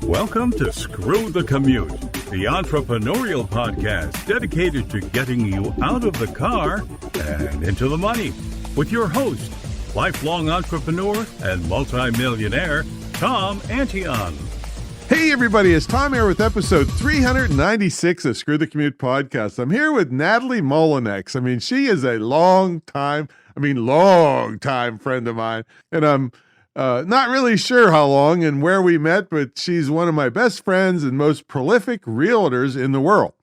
Welcome to Screw the Commute, the entrepreneurial podcast dedicated to getting you out of the car and into the money. With your host, lifelong entrepreneur and multimillionaire, Tom Antion. Hey everybody, it's Tom here with episode 396 of Screw the Commute podcast. I'm here with Nathalie Mullinex. She is a long time friend of mine. And I'm not really sure how long and where we met, but she's one of my best friends and most prolific realtors in the world.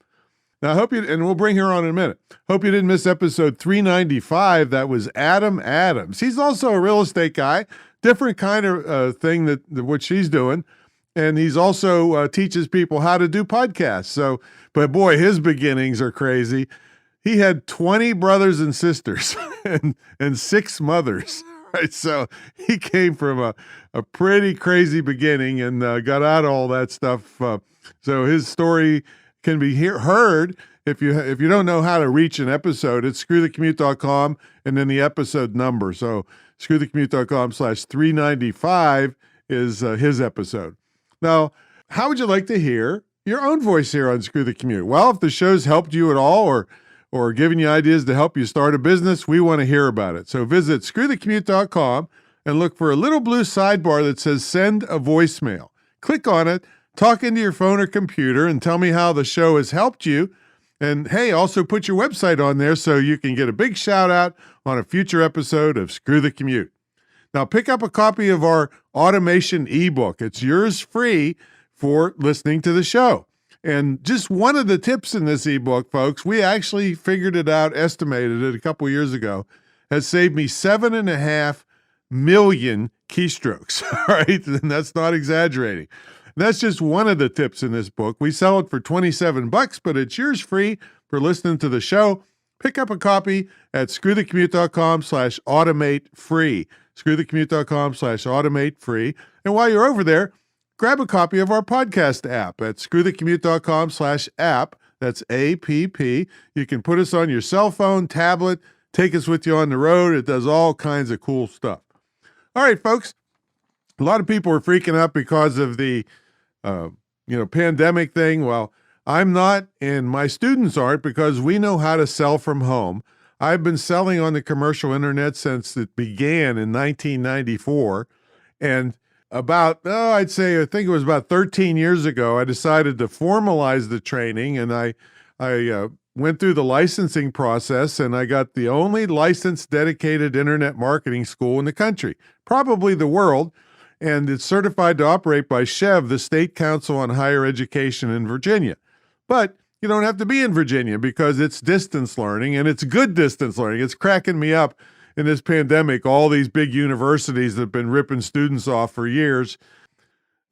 Now, I hope you, and we'll bring her on in a minute. Hope you didn't miss episode 395. That was Adam Adams. He's also a real estate guy, different kind of thing that what she's doing. And he's also teaches people how to do podcasts. But boy, his beginnings are crazy. He had 20 brothers and sisters and 6 mothers. Right, so he came from a pretty crazy beginning and got out of all that stuff. So his story can be heard if you don't know how to reach an episode. It's screwthecommute.com and then the episode number. So screwthecommute.com/395 is his episode. Now, how would you like to hear your own voice here on Screw the Commute? Well, if the show's helped you at all or giving you ideas to help you start a business, we want to hear about it. So visit screwthecommute.com and look for a little blue sidebar that says send a voicemail. Click on it, talk into your phone or computer, and tell me how the show has helped you. And hey, also put your website on there so you can get a big shout out on a future episode of Screw the Commute. Now pick up a copy of our automation ebook. It's yours free for listening to the show. And just one of the tips in this ebook, folks, we actually figured it out, estimated it a couple years ago, has saved me 7.5 million keystrokes. All right, and that's not exaggerating. And that's just one of the tips in this book. We sell it for $27, but it's yours free for listening to the show. Pick up a copy at screwthecommute.com/automate free. Screwthecommute.com/automate free. And while you're over there, grab a copy of our podcast app at screwthecommute.com/app. That's APP. You can put us on your cell phone, tablet, take us with you on the road. It does all kinds of cool stuff. All right, folks. A lot of people are freaking out because of the pandemic thing. Well, I'm not, and my students aren't, because we know how to sell from home. I've been selling on the commercial internet since it began in 1994. And I think it was about 13 years ago, I decided to formalize the training, and I went through the licensing process, and I got the only licensed dedicated internet marketing school in the country, probably the world, and it's certified to operate by SHEV, the State Council on Higher Education in Virginia. But you don't have to be in Virginia because it's distance learning, and it's good distance learning. It's cracking me up. In this pandemic, all these big universities that have been ripping students off for years,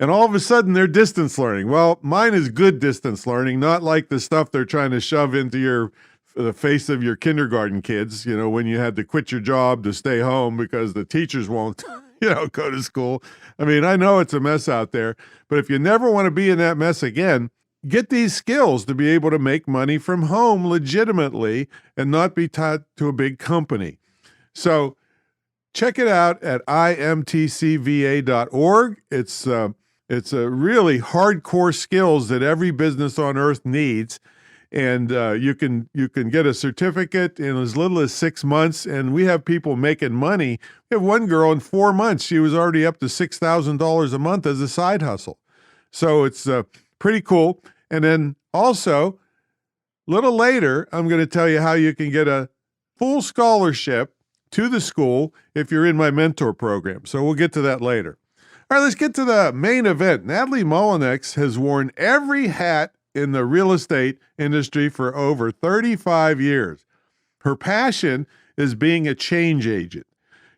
and all of a sudden they're distance learning. Well, mine is good distance learning, not like the stuff they're trying to shove into the face of your kindergarten kids, when you had to quit your job to stay home because the teachers won't, go to school. I know it's a mess out there, but if you never want to be in that mess again, get these skills to be able to make money from home legitimately and not be tied to a big company. So check it out at imtcva.org. It's a really hardcore skills that every business on earth needs. And you can get a certificate in as little as 6 months. And we have people making money. We have one girl in 4 months. She was already up to $6,000 a month as a side hustle. So it's pretty cool. And then also, a little later, I'm going to tell you how you can get a full scholarship to the school if you're in my mentor program. So we'll get to that later. All right, let's get to the main event. Nathalie Mullinex has worn every hat in the real estate industry for over 35 years. Her passion is being a change agent.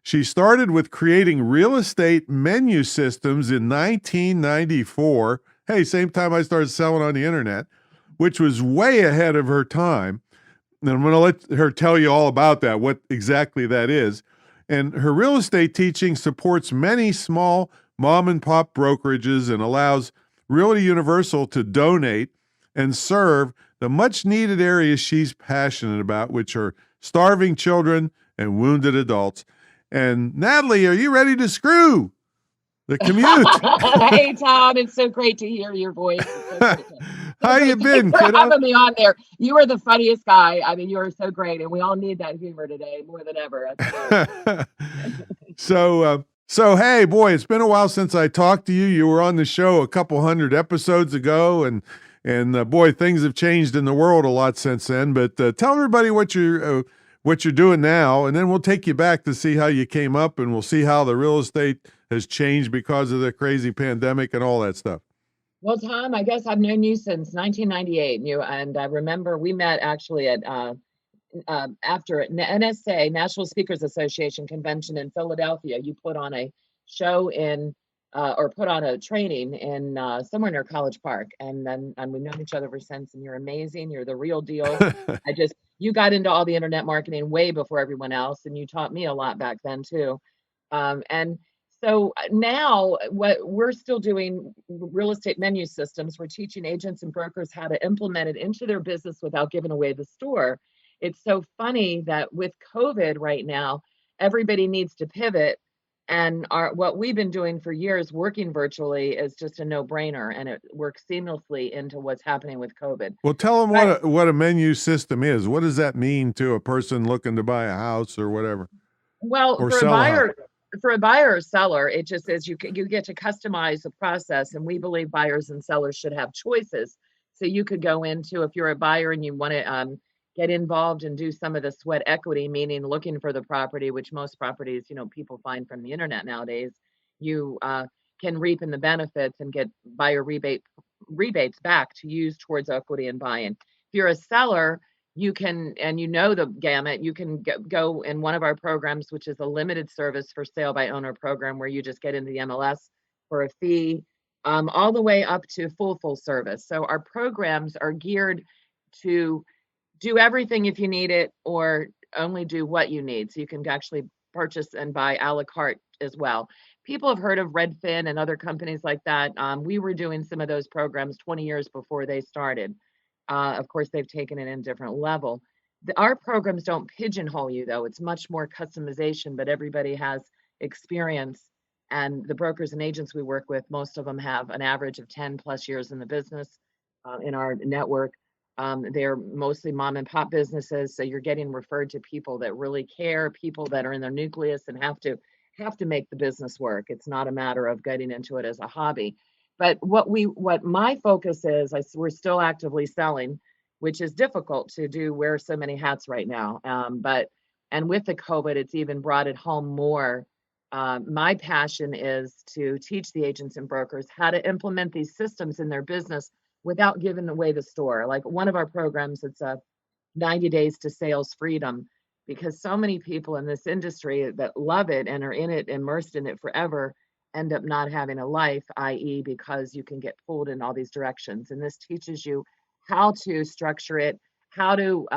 She started with creating real estate menu systems in 1994. Hey, same time I started selling on the internet, which was way ahead of her time. And I'm going to let her tell you all about that, what exactly that is. And her real estate teaching supports many small mom and pop brokerages and allows Realty Universal to donate and serve the much needed areas she's passionate about, which are starving children and wounded adults. And Nathalie, are you ready to screw The Commute. Hey, Tom, it's so great to hear your voice. It's so great How you been, Thanks for kiddo? having me on there. You are the funniest guy. I mean, you are so great, and we all need that humor today more than ever. So hey, boy, it's been a while since I talked to you. You were on the show a couple hundred episodes ago, and boy, things have changed in the world a lot since then. But tell everybody what you're doing now, and then we'll take you back to see how you came up, and we'll see how the real estate has changed because of the crazy pandemic and all that stuff. Well, Tom, I guess I've known you since 1998. And I remember we met actually at after an NSA, National Speakers Association convention in Philadelphia. You put on a show in or put on a training in somewhere near College Park, and we've known each other ever since. And you're amazing. You're the real deal. You got into all the internet marketing way before everyone else, and you taught me a lot back then too. And so now what we're still doing real estate menu systems. We're teaching agents and brokers how to implement it into their business without giving away the store. It's so funny that with COVID right now, everybody needs to pivot. And what we've been doing for years, working virtually, is just a no-brainer, and it works seamlessly into what's happening with COVID. Well, tell them what a menu system is. What does that mean to a person looking to buy a house or whatever? Well, or for a buyer or seller, it just is you get to customize the process, and we believe buyers and sellers should have choices. So you could go into, if you're a buyer and you want to get involved and do some of the sweat equity, meaning looking for the property, which most properties, people find from the internet nowadays, you can reap in the benefits and get buyer rebates back to use towards equity and buy-in. If you're a seller, you can, and the gamut, you can go in one of our programs, which is a limited service for sale by owner program, where you just get into the MLS for a fee, all the way up to full service. So our programs are geared to do everything if you need it, or only do what you need. So you can actually purchase and buy a la carte as well. People have heard of Redfin and other companies like that. We were doing some of those programs 20 years before they started. Of course, they've taken it in a different level. Our programs don't pigeonhole you, though. It's much more customization, but everybody has experience. And the brokers and agents we work with, most of them have an average of 10 plus years in the business in our network. They're mostly mom and pop businesses, so you're getting referred to people that really care, people that are in their nucleus and have to make the business work. It's not a matter of getting into it as a hobby. But what my focus is, we're still actively selling, which is difficult to do, wear so many hats right now. And with the COVID, it's even brought it home more. My passion is to teach the agents and brokers how to implement these systems in their business without giving away the store. Like one of our programs, it's a 90 days to sales freedom, because so many people in this industry that love it and are in it, immersed in it forever, end up not having a life, i.e. because you can get pulled in all these directions. And this teaches you how to structure it, how to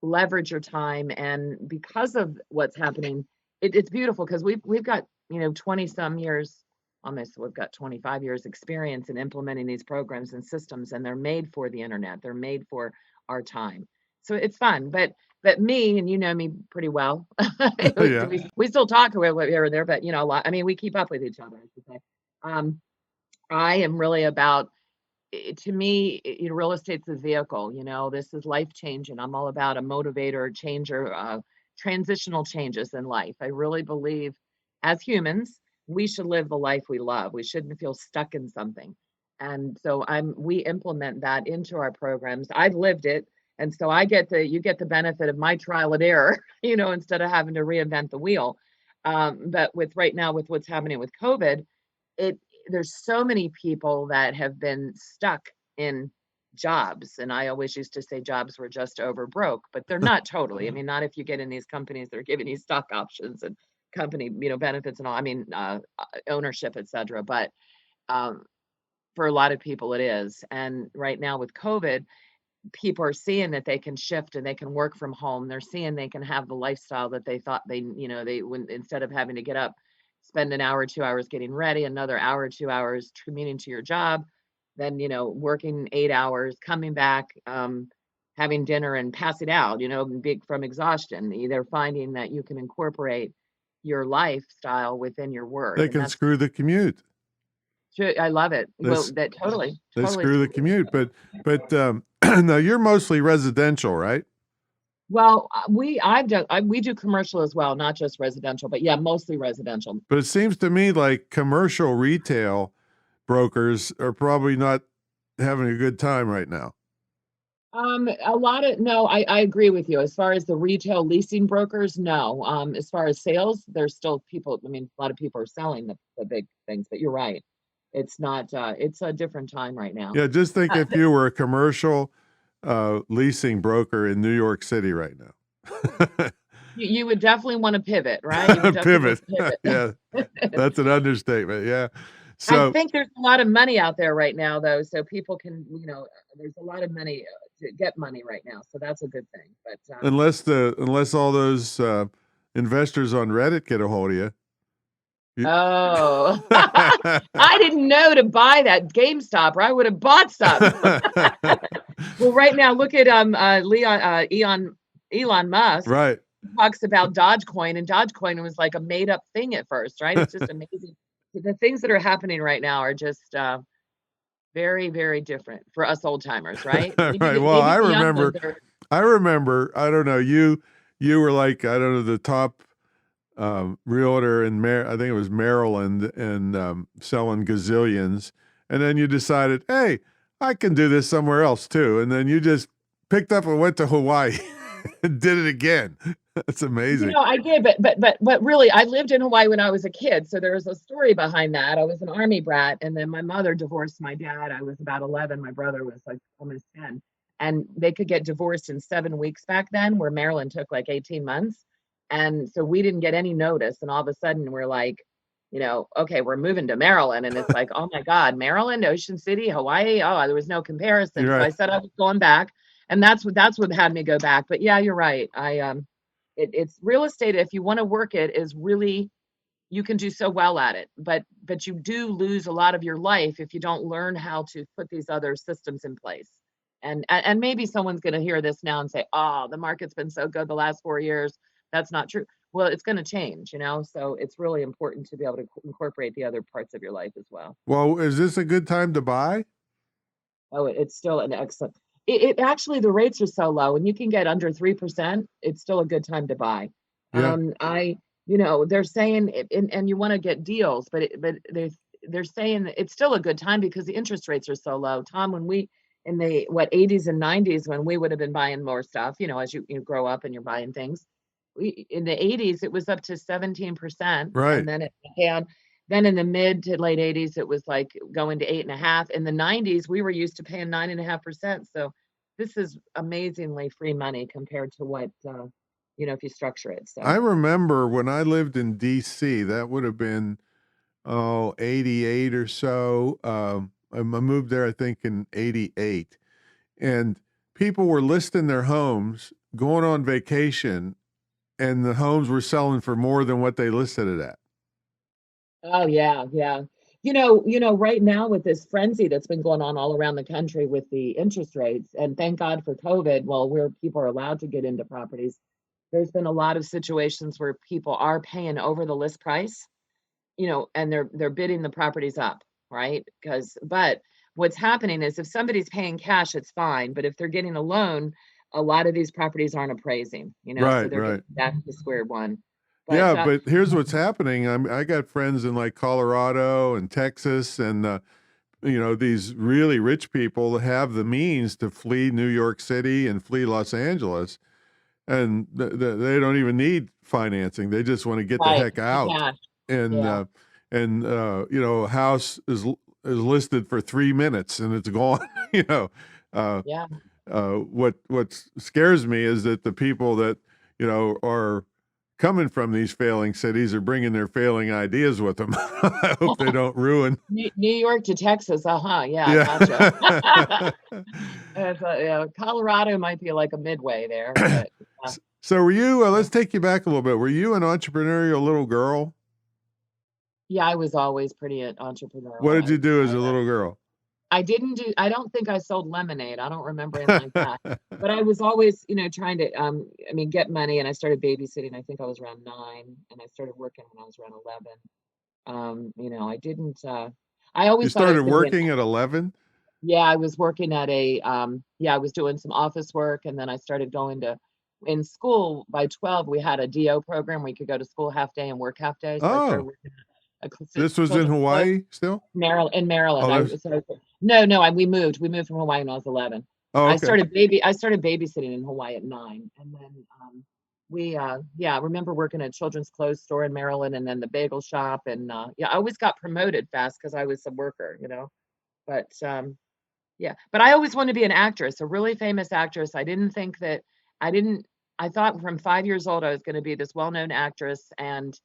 leverage your time. And because of what's happening, it's beautiful, because we've got 20 some years, almost, we've got 25 years experience in implementing these programs and systems, and they're made for the internet. They're made for our time. So it's fun. But me, and you know me pretty well. Yeah. We still talk here and there, but a lot. I mean, we keep up with each other, I should say. I am really about, to me, real estate's a vehicle. This is life changing. I'm all about a motivator, changer, transitional changes in life. I really believe, as humans, we should live the life we love. We shouldn't feel stuck in something. And so we implement that into our programs. I've lived it. And so you get the benefit of my trial and error, instead of having to reinvent the wheel. But right now with what's happening with COVID, there's so many people that have been stuck in jobs. And I always used to say jobs were just over broke, but they're not totally. I mean, not if you get in these companies that are giving you stock options and company, benefits and all, ownership, et cetera. But for a lot of people it is. And right now with COVID, people are seeing that they can shift and they can work from home. They're seeing they can have the lifestyle that they thought they when, instead of having to get up, spend an hour, 2 hours getting ready, another hour, 2 hours commuting to your job, then, working 8 hours, coming back, having dinner and passing out, big from exhaustion. They're finding that you can incorporate your lifestyle within your work. They And can that's screw the commute. true. I love it. Well, This that totally, they totally. screw the commute, but now you're mostly residential, right? Well, we do commercial as well, not just residential, but yeah, mostly residential. But it seems to me like commercial retail brokers are probably not having a good time right now. A lot of no, I agree with you. As far as the retail leasing brokers, no. As far as sales, there's still people. I mean, a lot of people are selling the big things, but you're right. It's not. It's a different time right now. Yeah, just think if you were a commercial leasing broker in New York City right now. You would definitely want to pivot, right? You would definitely Pivot. want Yeah, to pivot. that's an understatement. Yeah. I So, think there's a lot of money out there right now, though, so people can, there's a lot of money to get money right now, so that's a good thing. But unless all those investors on Reddit get a hold of you. oh, I didn't know to buy that GameStop, or I would have bought some. Well, right now, look at Elon Musk Right. talks about Dogecoin, and Dogecoin was like a made up thing at first, right? It's just amazing. The things that are happening right now are just very, very different for us old timers, right? Right. Well, Maybe the young ones are. I remember, I don't know, you were like, I don't know, the top realtor in I think it was Maryland, and selling gazillions. And then you decided, hey, I can do this somewhere else too. And then you just picked up and went to Hawaii and did it again. That's amazing. I did, but really, I lived in Hawaii when I was a kid, so there's a story behind that. I was an Army brat, and then my mother divorced my dad. I was about 11. My brother was like almost 10, and they could get divorced in 7 weeks back then, where Maryland took like 18 months. And so we didn't get any notice, and all of a sudden we're like, okay, we're moving to Maryland, and it's like, oh my God, Maryland, Ocean City, Hawaii. Oh, there was no comparison. You're So I right. said I was going back, and that's what had me go back. But yeah, you're right. It's real estate. If you want to work it, is really, you can do so well at it, but you do lose a lot of your life if you don't learn how to put these other systems in place. And maybe someone's going to hear this now and say, oh, the market's been so good the last 4 years. That's not true. Well, it's going to change, so it's really important to be able to incorporate the other parts of your life as well. Well, is this a good time to buy? Oh, it's still an excellent. It actually, the rates are so low, and you can get under 3%. It's still a good time to buy. Yeah. They're saying, and you want to get deals, but they're saying that it's still a good time because the interest rates are so low. Tom, when we in the 80s and 90s, when we would have been buying more stuff, as you grow up and you're buying things, in the 80s it was up to 17%, Right. and then it began. Then in the mid to late 80s, it was like going to 8.5. In the 90s, we were used to paying 9.5%. So this is amazingly free money compared to what, if you structure it. So I remember when I lived in DC, that would have been, 88 or so. I moved there, I think, in 88. And people were listing their homes, going on vacation, and the homes were selling for more than what they listed it at. oh yeah, yeah. Right now with this frenzy that's been going on all around the country with the interest rates, and thank God for COVID, well, where people are allowed to get into properties, there's been a lot of situations where people are paying over the list price, and they're bidding the properties up, right? But what's happening is if somebody's paying cash, it's fine. But if they're getting a loan, a lot of these properties aren't appraising, so Right, they're right. getting back to square one. Yeah, But but here's what's happening. I got friends in like Colorado and Texas, and these really rich people have the means to flee New York City and flee Los Angeles, and they don't even need financing. They just want to get the right, heck out. cash, And yeah, a house is listed for 3 minutes and it's gone. uh, yeah. what scares me is that the people that are coming from these failing cities are bringing their failing ideas with them. I hope they don't ruin. New York to Texas, yeah, Yeah. gotcha. Colorado might be like a midway there, but So were you? Let's take you back a little bit. Were you an entrepreneurial little girl? yeah, I was always pretty entrepreneurial. What did you do as a little girl? I didn't do, I don't think I sold lemonade. I don't remember anything like that. But I was always, trying to, get money. And I started babysitting. I think I was around 9, and I started working when I was around 11. I didn't, I You always thought I was started going to be working at 11? yeah, I was working at I was doing some office work, and then I started going to, in school by 12, we had a DO program where you could go to school half day and work half day. So I started Oh, working at a this was in children's clothes, Hawaii still? Maryland. Oh, that's No, we moved. We moved from Hawaii when I was 11. oh, okay. I started babysitting in Hawaii at 9, and then I remember working at a children's clothes store in Maryland, and then the bagel shop, and yeah, I always got promoted fast because I was a worker. But yeah, but I always wanted to be an actress, a really famous actress. I didn't, I thought from 5 years old I was going to be this well-known actress and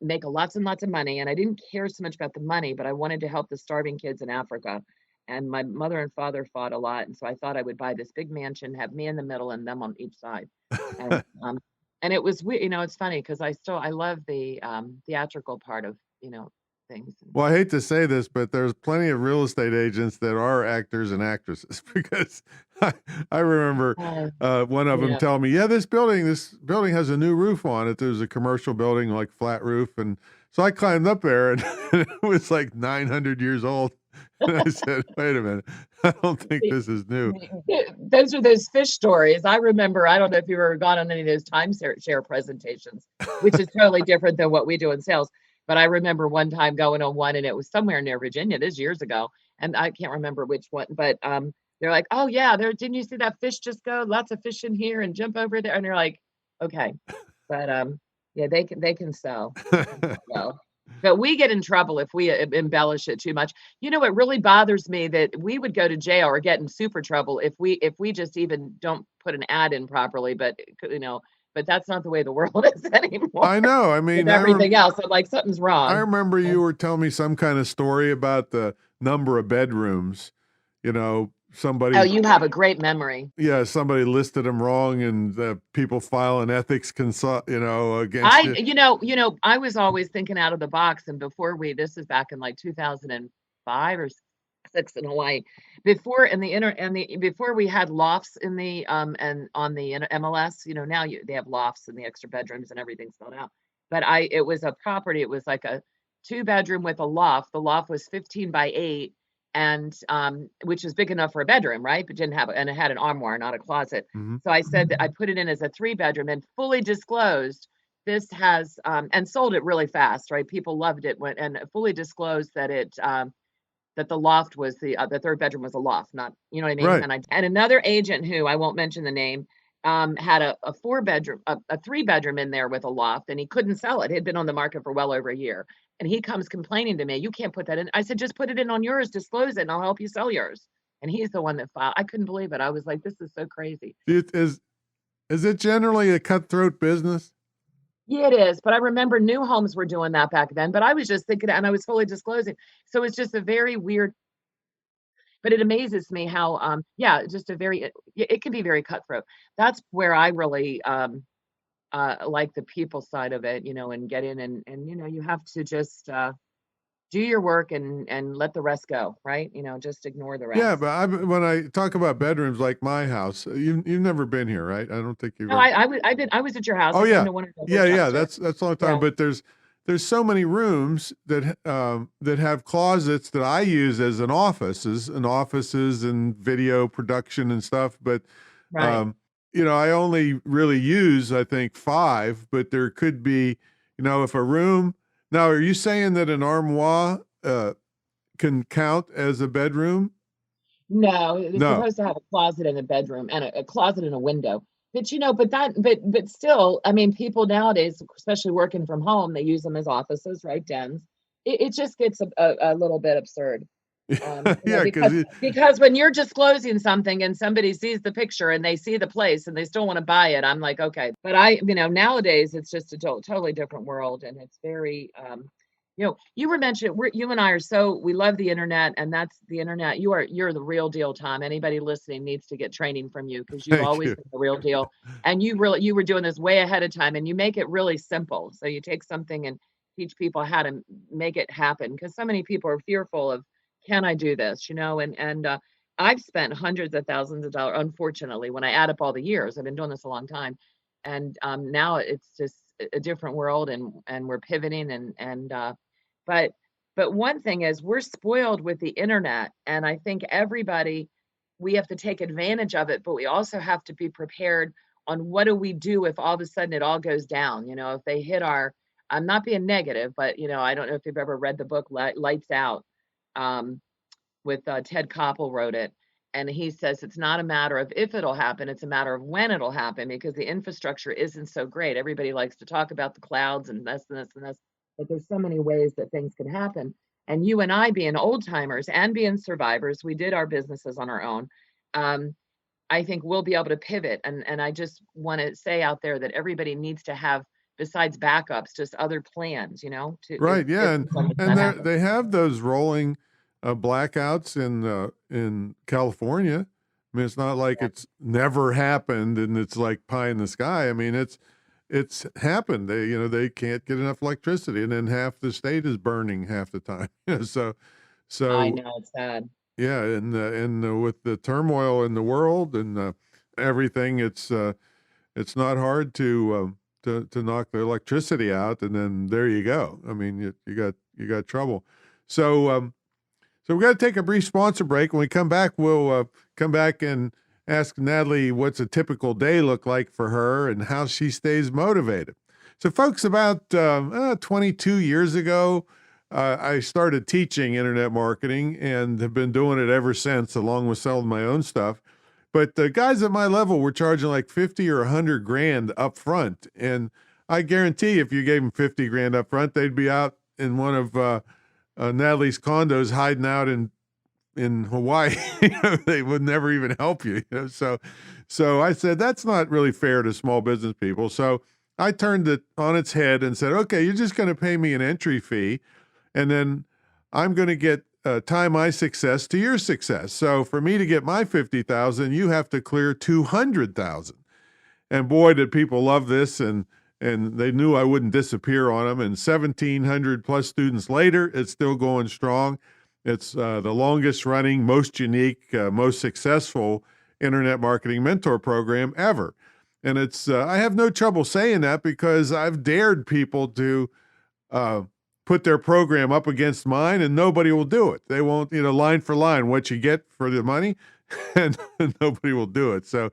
make lots and lots of money. And I didn't care so much about the money, but I wanted to help the starving kids in Africa. And my mother and father fought a lot, and so I thought I would buy this big mansion, have me in the middle, and them on each side. And and it was it's funny because I love the theatrical part of things. Well, I hate to say this, but there's plenty of real estate agents that are actors and actresses because I, I remember one of them Yeah. telling me, "Yeah, this building has a new roof on it. There's a commercial building, like flat roof." And so I climbed up there, and it was like 900 years old. And I said, "Wait a minute, I don't think this is new." Those are those fish stories. I remember, I don't know if you've ever gone on any of those share presentations, which is totally different than what we do in sales. But I remember one time going on one, and it was somewhere near Virginia. This years ago, and I can't remember which one. But they're like, "Oh yeah, didn't you see that fish just go? Lots of fish in here, and jump over there." And you're like, "Okay," but yeah, they can sell. They can sell well. But we get in trouble if we embellish it too much. It really bothers me that we would go to jail or get in super trouble if we just even don't put an ad in properly. But that's not the way the world is anymore I know. I with mean, everything else. I'm like, something's I wrong. remember And you were telling me some kind of story about the number of bedrooms. oh, Somebody, you have a great memory. yeah, somebody listed them wrong, and people file an ethics against I, you. I was always thinking out of the box. And this is back in like 2005 or 6 in Hawaii. Before we had lofts in the and on the MLS. Now they have lofts and the extra bedrooms and everything spelled out. But it was a property. It was like a 2-bedroom with a loft. The loft was 15 by 8, and which is big enough for a bedroom, right? But didn't have, and it had an armoire, not a closet. Mhm. So I said that I put it in as a 3-bedroom and fully disclosed this has and sold it really fast, right? People loved it and fully disclosed that that the loft was the 3rd bedroom was a loft, not, you know what I mean? Right. And another agent who I won't mention the name had a 4-bedroom, a 3-bedroom in there with a loft, and he couldn't sell it. It had been on the market for well over a year. And he comes complaining to me, "You can't put that in." I said, "Just put it in on yours, disclose it, and I'll help you sell yours." And he's the one that filed. I couldn't believe it. I was like, this is so crazy. Is it generally a cutthroat business? Yeah, it is. But I remember new homes were doing that back then. But I was just thinking, and I was fully disclosing. So it's just a very weird, but it amazes me how, yeah, just it can be very cutthroat. That's where I really like the people side of it, and get in and you have to just do your work and let the rest go, right? Just ignore the Yeah, rest. but when I talk about bedrooms, like my house, you've never been here, right? I don't think you've No, ever. I was at your house. Oh I came yeah, to one of the yeah, workshops yeah. too. That's a long time. Yeah. But there's so many rooms that have closets that I use as offices and video production and stuff. But Right. I only really use, I think, 5. But there could be, if a room. Now, are you saying that an armoire can count as a bedroom? No, it's No. supposed to have a closet and a bedroom and a closet and a window. But still, I mean, people nowadays, especially working from home, they use them as offices, right? Dens. It just gets a little bit absurd. Yeah, Because when you're disclosing something and somebody sees the picture and they see the place and they still want to buy it, I'm like, okay. But nowadays it's just a totally different world, and it's very, you were mentioning, you and I we love the internet, and that's the internet. You're the real deal, Tom. Anybody listening needs to get training from you because you've thank always you. been the real deal. And you were doing this way ahead of time, and you make it really simple. So you take something and teach people how to make it happen, because so many people are fearful of can I do this? And I've spent hundreds of thousands of dollars, unfortunately, when I add up all the years. I've been doing this a long time. And now it's just a different world, and we're pivoting, but one thing is we're spoiled with the internet, and I think everybody, we have to take advantage of it, but we also have to be prepared on what do we do if all of a sudden it all goes down. If they hit our, I'm not being negative, but I don't know if you've ever read the book Lights Out, um, with Ted Koppel wrote it. And he says it's not a matter of if it'll happen, it's a matter of when it'll happen, because the infrastructure isn't so great. Everybody likes to talk about the clouds and this and this and this, but there's so many ways that things can happen. And you and I, being old timers and being survivors, we did our businesses on our own. I think we'll be able to pivot. And I just want to say out there that everybody needs to have, besides backups, just other plans, to Right. Yeah. And they have those rolling blackouts in California. I mean, it's not like it's never happened and it's like pie in the sky. I mean, it's happened. They can't get enough electricity, and then half the state is burning half the time. So I know, it's sad. yeah, and with the turmoil in the world and everything, it's not hard to knock the electricity out, and then there you go. I mean, you got trouble. So so we've got to take a brief sponsor break. When we come back, we'll come back and ask Nathalie what's a typical day look like for her and how she stays motivated. So folks, about 22 years ago, I started teaching internet marketing and have been doing it ever since, along with selling my own stuff. But the guys at my level were charging like 50 or 100 grand up front. And I guarantee if you gave them 50 grand up front, they'd be out in one of Nathalie's condos hiding out in Hawaii. They would never even help you. So I said, that's not really fair to small business people. So I turned it on its head and said, okay, you're just going to pay me an entry fee, and then I'm going to get tie my success to your success. So for me to get my 50,000, you have to clear 200,000. And boy, did people love this, and they knew I wouldn't disappear on them. And 1,700 plus students later, it's still going strong. It's the longest running, most unique, most successful internet marketing mentor program ever. And it's I have no trouble saying that because I've dared people to put their program up against mine, and nobody will do it. They won't, line for line, what you get for the money, and nobody will do it. So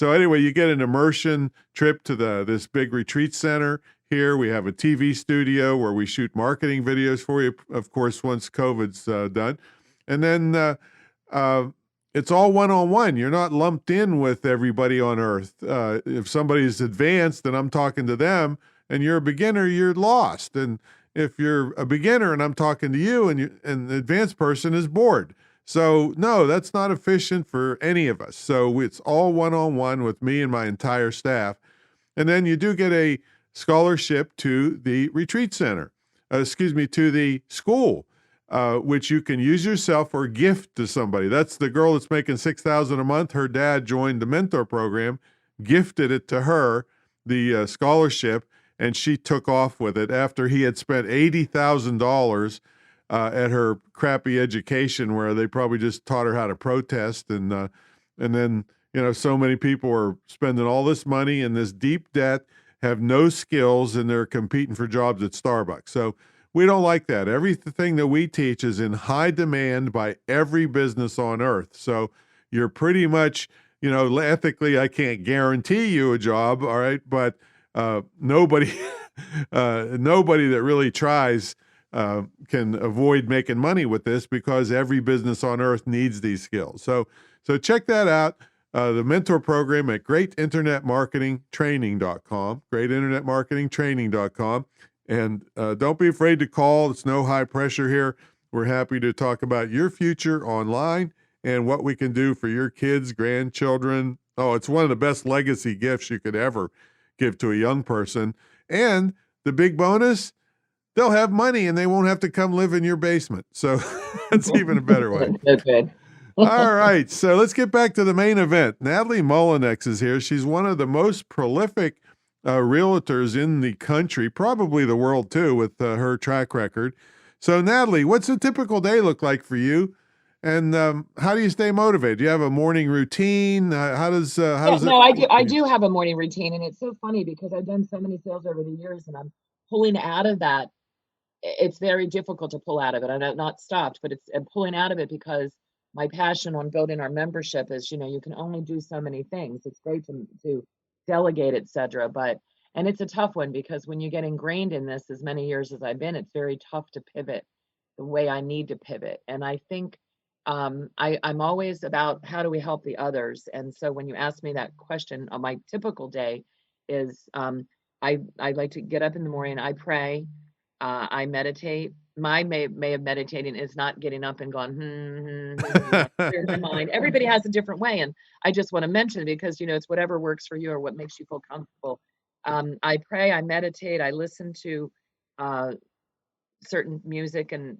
anyway, you get an immersion trip to this big retreat center. Here we have a TV studio where we shoot marketing videos for you, of course, once COVID's done. And then it's all one-on-one. You're not lumped in with everybody on earth. If somebody's advanced and I'm talking to them and you're a beginner, you're lost. And if you're a beginner and I'm talking to you and the advanced person is bored. So no, that's not efficient for any of us. So it's all one-on-one with me and my entire staff. And then you do get a scholarship to the retreat center, to the school, which you can use yourself or gift to somebody. That's the girl that's making $6,000 a month. Her dad joined the mentor program, gifted it to her, the scholarship, and she took off with it after he had spent $80,000 at her crappy education, where they probably just taught her how to protest, and then so many people are spending all this money in this deep debt, have no skills, and they're competing for jobs at Starbucks. So we don't like that. Everything that we teach is in high demand by every business on earth. So you're pretty much, ethically, I can't guarantee you a job, all right, but nobody that really tries can avoid making money with this, because every business on earth needs these skills. So check that out. The mentor program at greatinternetmarketingtraining.com, greatinternetmarketingtraining.com. And don't be afraid to call. It's no high pressure here. We're happy to talk about your future online and what we can do for your kids, grandchildren. Oh, it's one of the best legacy gifts you could ever give to a young person. And the big bonus, they'll have money and they won't have to come live in your basement. So that's even a better way. That's good. All right, so let's get back to the main event. Nathalie Mullinex is here. She's one of the most prolific realtors in the country, probably the world too, with her track record. So, Natalie, what's a typical day look like for you? And how do you stay motivated? Do you have a morning routine? How Yeah, does it no, I do. look for I you? do have a morning routine, and it's so funny because I've done so many sales over the years, and I'm pulling out of that. It's very difficult to pull out of it. I'm not stopped, but I'm pulling out of it because my passion on building our membership is, you can only do so many things. It's great to delegate, etc. But and it's a tough one because when you get ingrained in this as many years as I've been, it's very tough to pivot the way I need to pivot. And I think I'm always about how do we help the others. And so when you ask me that question on my typical day is I like to get up in the morning, I pray, I meditate. My way of meditating is not getting up and going, clear my mind. Everybody has a different way. And I just want to mention it because, it's whatever works for you or what makes you feel comfortable. I pray, I meditate, I listen to uh, certain music and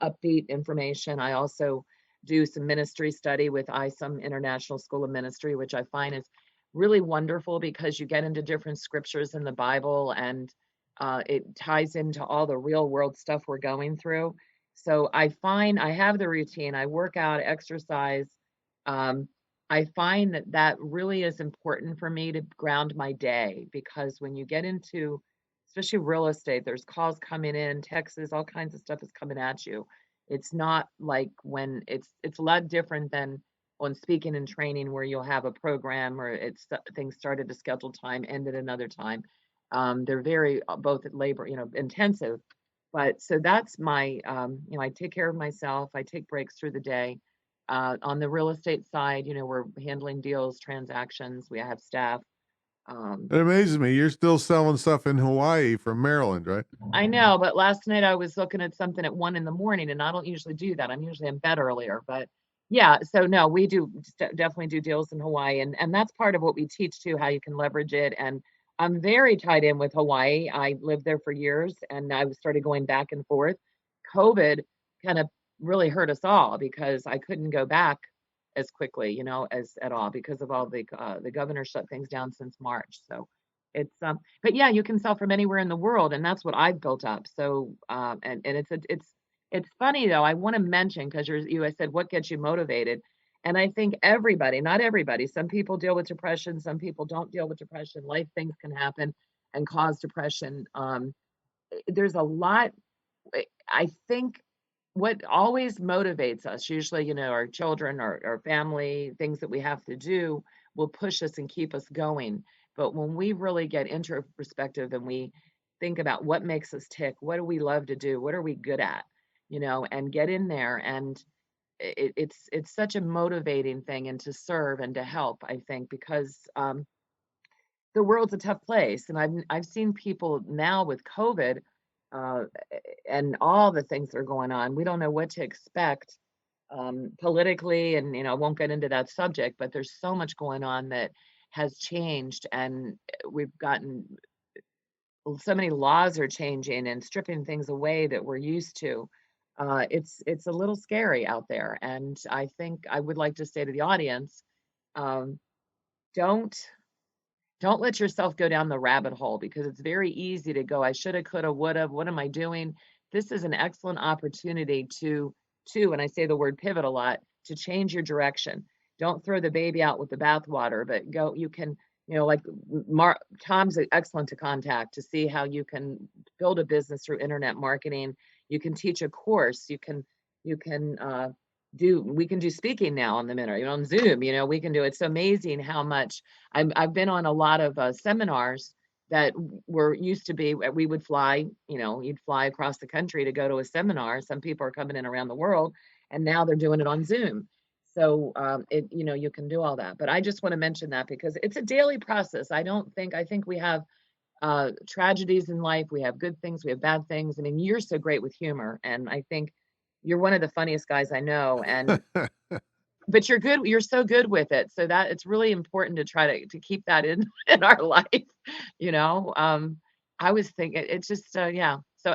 upbeat information. I also do some ministry study with ISOM International School of Ministry, which I find is really wonderful because you get into different scriptures in the Bible and it ties into all the real world stuff we're going through. So I find I have the routine. I work out, exercise. Um, I find that really is important for me to ground my day because when you get into especially real estate, there's calls coming in, texts, all kinds of stuff is coming at you. It's not like when it's a lot different than on speaking and training where you'll have a program or things start at a scheduled time, end at another time. They're very both labor, intensive. But so that's my, I take care of myself. I take breaks through the day. On the real estate side, we're handling deals, transactions. We have staff. Um, It amazes me. You're still selling stuff in Hawaii from Maryland, right? I know, but last night I was looking at something at 1 in the morning, and I don't usually do that. I'm usually in bed earlier, but yeah, so no, we do definitely do deals in Hawaii, and that's part of what we teach too, how you can leverage it. And I'm very tied in with Hawaii. I lived there for years, and I started going back and forth. COVID kind of really hurt us all because I couldn't go back as quickly, as at all because of all the governor shut things down since March. So but yeah, you can sell from anywhere in the world, and that's what I've built up. So, and it's funny though. I want to mention because I said what gets you motivated, and I think everybody, not everybody, some people deal with depression, some people don't deal with depression. Life things can happen and cause depression. There's a lot. I think what always motivates us, usually, our children or our family, things that we have to do, will push us and keep us going. But when we really get into perspective and we think about what makes us tick, what do we love to do, what are we good at, and get in there, and it's such a motivating thing, and to serve and to help, I think, because the world's a tough place, and I've seen people now with COVID uh, and all the things that are going on. We don't know what to expect politically, and I won't get into that subject, but there's so much going on that has changed, and we've gotten so many laws are changing and stripping things away that we're used to. It's a little scary out there, and I think I would like to say to the audience, um, don't don't let yourself go down the rabbit hole because it's very easy to go, I shoulda, coulda, woulda, what am I doing? This is an excellent opportunity and I say the word pivot a lot, to change your direction. Don't throw the baby out with the bathwater, but go, you can, like Tom's excellent to contact to see how you can build a business through internet marketing. You can teach a course. You can we can do speaking now on the minute, on Zoom, we can do it's amazing how much I've been on a lot of seminars that were used to be we would fly, you'd fly across the country to go to a seminar. Some people are coming in around the world, and now they're doing it on Zoom. So you can do all that. But I just want to mention that because it's a daily process. I think we have tragedies in life. We have good things, we have bad things. I mean, you're so great with humor, and I think you're one of the funniest guys I know. And but you're so good with it, so that it's really important to try to keep that in in our life, you know I was thinking it's just yeah, so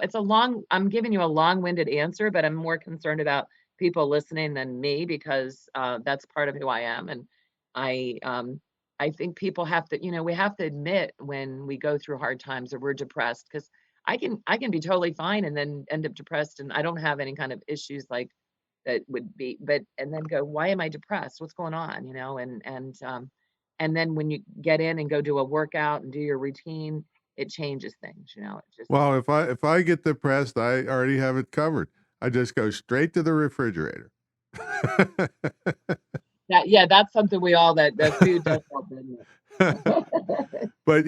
I'm giving you a long-winded answer, but I'm more concerned about people listening than me because that's part of who I am. And I think people have to, we have to admit when we go through hard times or we're depressed, because I can be totally fine and then end up depressed, and I don't have any kind of issues like that would be, but and then go, why am I depressed? What's going on? And then when you get in and go do a workout and do your routine, it changes things. It just Well, if I get depressed, I already have it covered. I just go straight to the refrigerator. that's something that food does help, doesn't it? But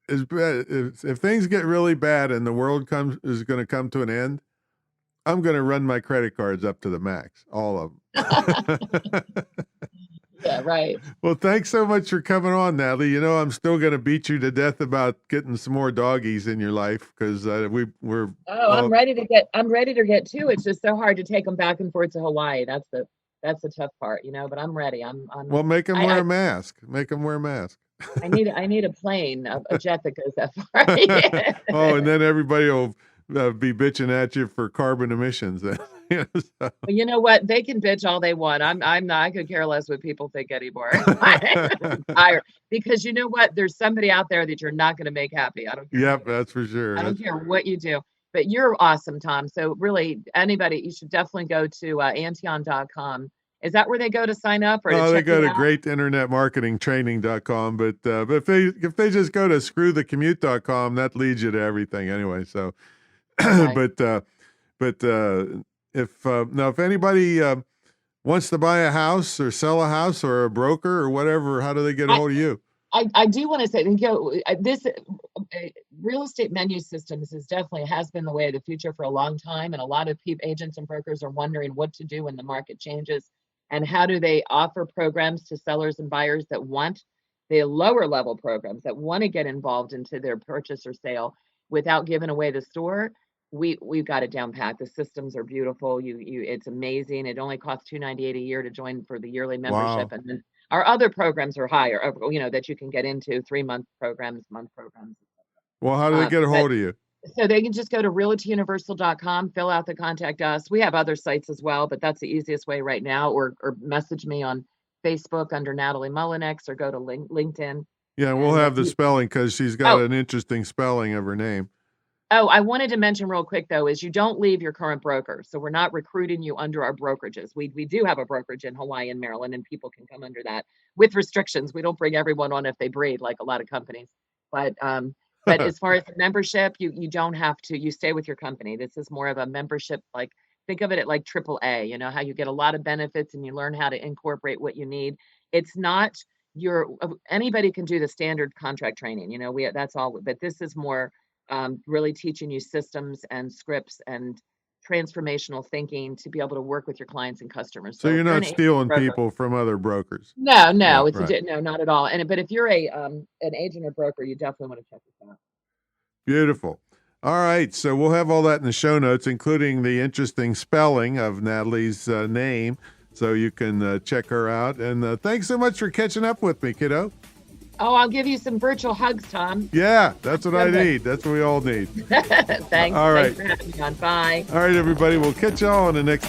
if things get really bad and the world is going to come to an end, I'm going to run my credit cards up to the max, all of them. Yeah, right. Well, thanks so much for coming on, Natalie. I'm still going to beat you to death about getting some more doggies in your life because we're. Oh, I'm ready to get two. It's just so hard to take them back and forth to Hawaii. That's the tough part, But I'm ready. Well, make them wear a mask. Make them wear a mask. I need a plane, a jet that goes that far. Oh, and then everybody will be bitching at you for carbon emissions. So. Well, you know what? They can bitch all they want. I'm not. I could care less what people think anymore. Because you know what? There's somebody out there that you're not going to make happy. I don't care. Yep, that's for sure. I don't care what you do. But you're awesome, Tom. So really, anybody, you should definitely go to Antion.com. Is that where they go to sign up? Or they go to greatinternetmarketingtraining.com. But if they just go to screwthecommute.com, that leads you to everything anyway. So, okay. but if anybody wants to buy a house or sell a house or a broker or whatever, how do they get a hold of you? I do want to say, this real estate menu systems has been the way of the future for a long time. And a lot of agents and brokers are wondering what to do when the market changes and how do they offer programs to sellers and buyers that want the lower level programs that want to get involved into their purchase or sale without giving away the store. We've got it down pat. The systems are beautiful. It's amazing. It only costs $298 a year to join for the yearly membership. Wow. And then our other programs are higher, that you can get into 3-month programs, month programs. Well, how do they get a hold of you? So they can just go to realtyuniversal.com, fill out the contact us. We have other sites as well, but that's the easiest way right now. Or message me on Facebook under Nathalie Mullinex, or go to LinkedIn. Yeah, we'll have the spelling because she's got an interesting spelling of her name. Oh, I wanted to mention real quick, though, is you don't leave your current broker. So we're not recruiting you under our brokerages. We do have a brokerage in Hawaii and Maryland, and people can come under that with restrictions. We don't bring everyone on if they breed, like a lot of companies. But as far as the membership, you don't have to. You stay with your company. This is more of a membership, like think of it like AAA, how you get a lot of benefits and you learn how to incorporate what you need. It's not anybody can do the standard contract training, that's all. But this is more really teaching you systems and scripts and transformational thinking to be able to work with your clients and customers. So you're not stealing people from other brokers. No, no, not at all. But if you're an agent or broker, you definitely want to check this out. Beautiful. All right, so we'll have all that in the show notes, including the interesting spelling of Natalie's name, so you can check her out. And thanks so much for catching up with me, kiddo. Oh, I'll give you some virtual hugs, Tom. Yeah, that's what I need. That's what we all need. Thanks. All right. Thanks for having me on. Bye. All right, everybody. We'll catch y'all on the next